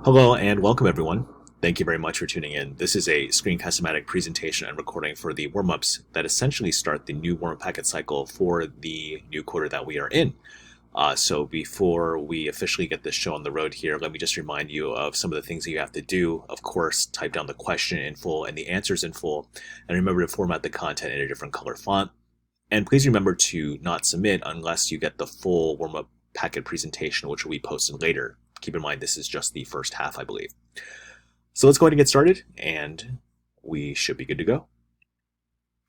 Hello and welcome everyone. Thank you very much for tuning in. This is a screencast-o-matic presentation and recording for the warm-ups that essentially start the new warm packet cycle for the new quarter that we are in. So before we officially get this show on the road here, let me just remind you of some of the things that you have to do. Of course, type down the question in full and the answers in full, and remember to format the content in a different color font. And please remember to not submit unless you get the full warm-up packet presentation, which will be posted later. Keep in mind, this is just the first half, I believe. So let's go ahead and get started, and we should be good to go.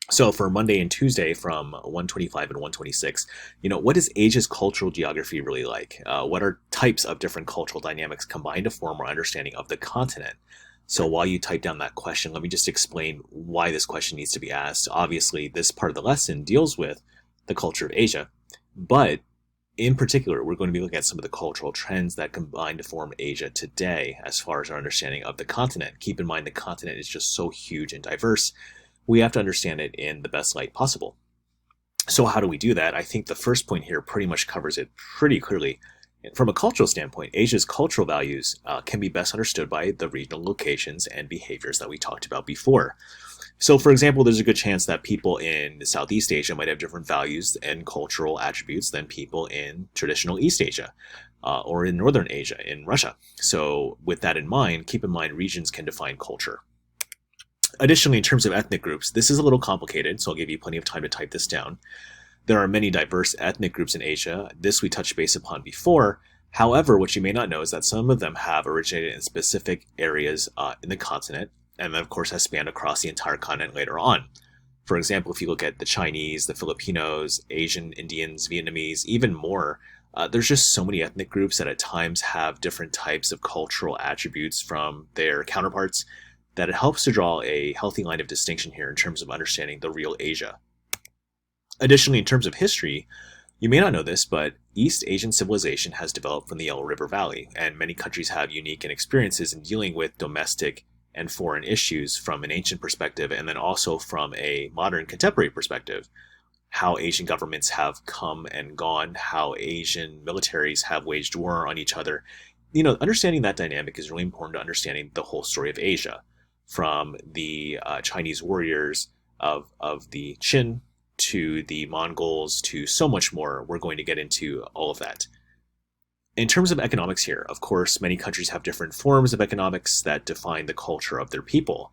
So for Monday and Tuesday from 125 and 126, what is Asia's cultural geography really like? What are types of different cultural dynamics combined to form our understanding of the continent? So while you type down that question, let me just explain why this question needs to be asked. Obviously, this part of the lesson deals with the culture of Asia, but in particular, we're going to be looking at some of the cultural trends that combine to form Asia today as far as our understanding of the continent. Keep in mind the continent is just so huge and diverse. We have to understand it in the best light possible. So how do we do that? I think the first point here pretty much covers it pretty clearly. From a cultural standpoint, Asia's cultural values can be best understood by the regional locations and behaviors that we talked about before. So, for example, there's a good chance that people in Southeast Asia might have different values and cultural attributes than people in traditional East Asia or in Northern Asia, in Russia. So, with that in mind, keep in mind regions can define culture. Additionally, in terms of ethnic groups, this is a little complicated, so I'll give you plenty of time to type this down. There are many diverse ethnic groups in Asia. This we touched base upon before. However, what you may not know is that some of them have originated in specific areas in the continent, and then of course has spanned across the entire continent later on. For example, if you look at the Chinese, the Filipinos, Asian, Indians, Vietnamese, even more, there's just so many ethnic groups that at times have different types of cultural attributes from their counterparts that it helps to draw a healthy line of distinction here in terms of understanding the real Asia. Additionally, in terms of history, you may not know this, but East Asian civilization has developed from the Yellow River Valley, and many countries have unique experiences in dealing with domestic and foreign issues from an ancient perspective, and then also from a modern contemporary perspective. How Asian governments have come and gone, how Asian militaries have waged war on each other. Understanding that dynamic is really important to understanding the whole story of Asia, from the Chinese warriors of the Qin to the Mongols to so much more. We're going to get into all of that. In terms of economics here, of course, many countries have different forms of economics that define the culture of their people.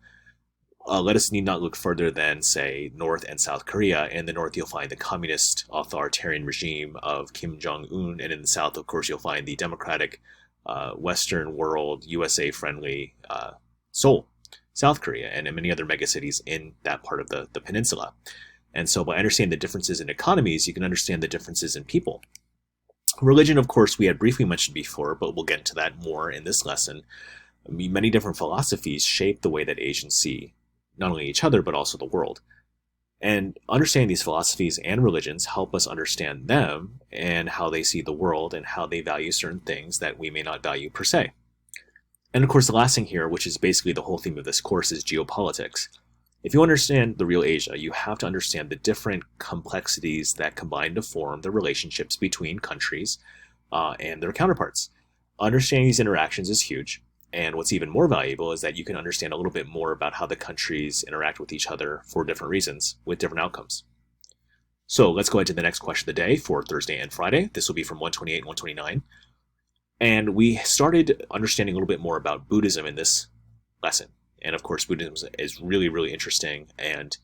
Let us need not look further than, say, North and South Korea. In the North, you'll find the communist authoritarian regime of Kim Jong-un, and in the South, of course, you'll find the democratic, Western world, USA-friendly Seoul, South Korea, and in many other megacities in that part of the peninsula. And so by understanding the differences in economies, you can understand the differences in people. Religion, of course, we had briefly mentioned before, but we'll get into that more in this lesson. Many different philosophies shape the way that Asians see not only each other, but also the world. And understanding these philosophies and religions help us understand them and how they see the world and how they value certain things that we may not value per se. And of course, the last thing here, which is basically the whole theme of this course, is geopolitics. If you understand the real Asia, you have to understand the different complexities that combine to form the relationships between countries and their counterparts. Understanding these interactions is huge, and what's even more valuable is that you can understand a little bit more about how the countries interact with each other for different reasons, with different outcomes. So let's go ahead to the next question of the day for Thursday and Friday. This will be from 128 and 129. And we started understanding a little bit more about Buddhism in this lesson. And of course, Buddhism is really, really interesting. And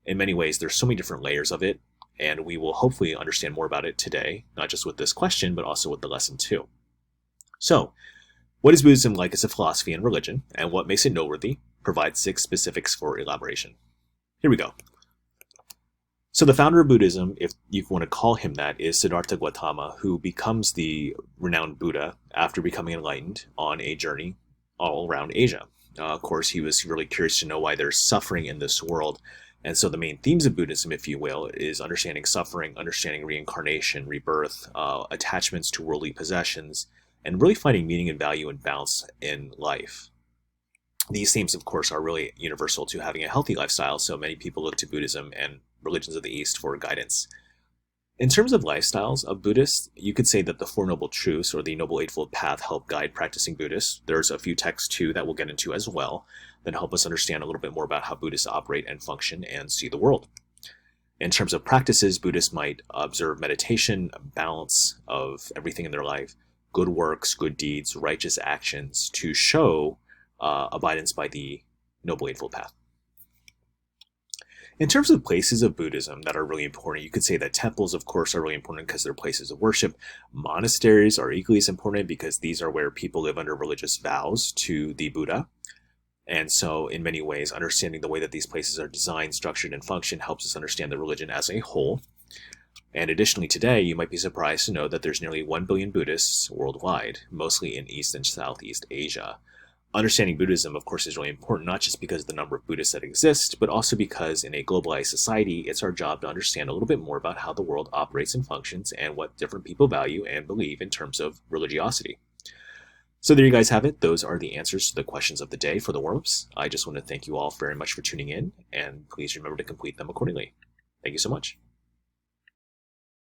in many ways, there's so many different layers of it. And we will hopefully understand more about it today, not just with this question, but also with the lesson too. So, what is Buddhism like as a philosophy and religion? And what makes it noteworthy? Provide 6 specifics for elaboration. Here we go. So the founder of Buddhism, if you want to call him that, is Siddhartha Gautama, who becomes the renowned Buddha after becoming enlightened on a journey all around Asia. Of course, he was really curious to know why there's suffering in this world. And so the main themes of Buddhism, if you will, is understanding suffering, understanding reincarnation, rebirth, attachments to worldly possessions, and really finding meaning and value and balance in life. These themes, of course, are really universal to having a healthy lifestyle, so many people look to Buddhism and religions of the East for guidance. In terms of lifestyles of Buddhists, you could say that the Four Noble Truths or the Noble Eightfold Path help guide practicing Buddhists. There's a few texts too that we'll get into as well that help us understand a little bit more about how Buddhists operate and function and see the world. In terms of practices, Buddhists might observe meditation, balance of everything in their life, good works, good deeds, righteous actions to show abidance by the Noble Eightfold Path. In terms of places of Buddhism that are really important, you could say that temples, of course, are really important because they're places of worship. Monasteries are equally as important because these are where people live under religious vows to the Buddha. And so, in many ways, understanding the way that these places are designed, structured, and function helps us understand the religion as a whole. And additionally, today, you might be surprised to know that there's nearly 1 billion Buddhists worldwide, mostly in East and Southeast Asia. Understanding Buddhism, of course, is really important, not just because of the number of Buddhists that exist, but also because in a globalized society, it's our job to understand a little bit more about how the world operates and functions and what different people value and believe in terms of religiosity. So there you guys have it. Those are the answers to the questions of the day for the warm-ups. I just want to thank you all very much for tuning in, and please remember to complete them accordingly. Thank you so much.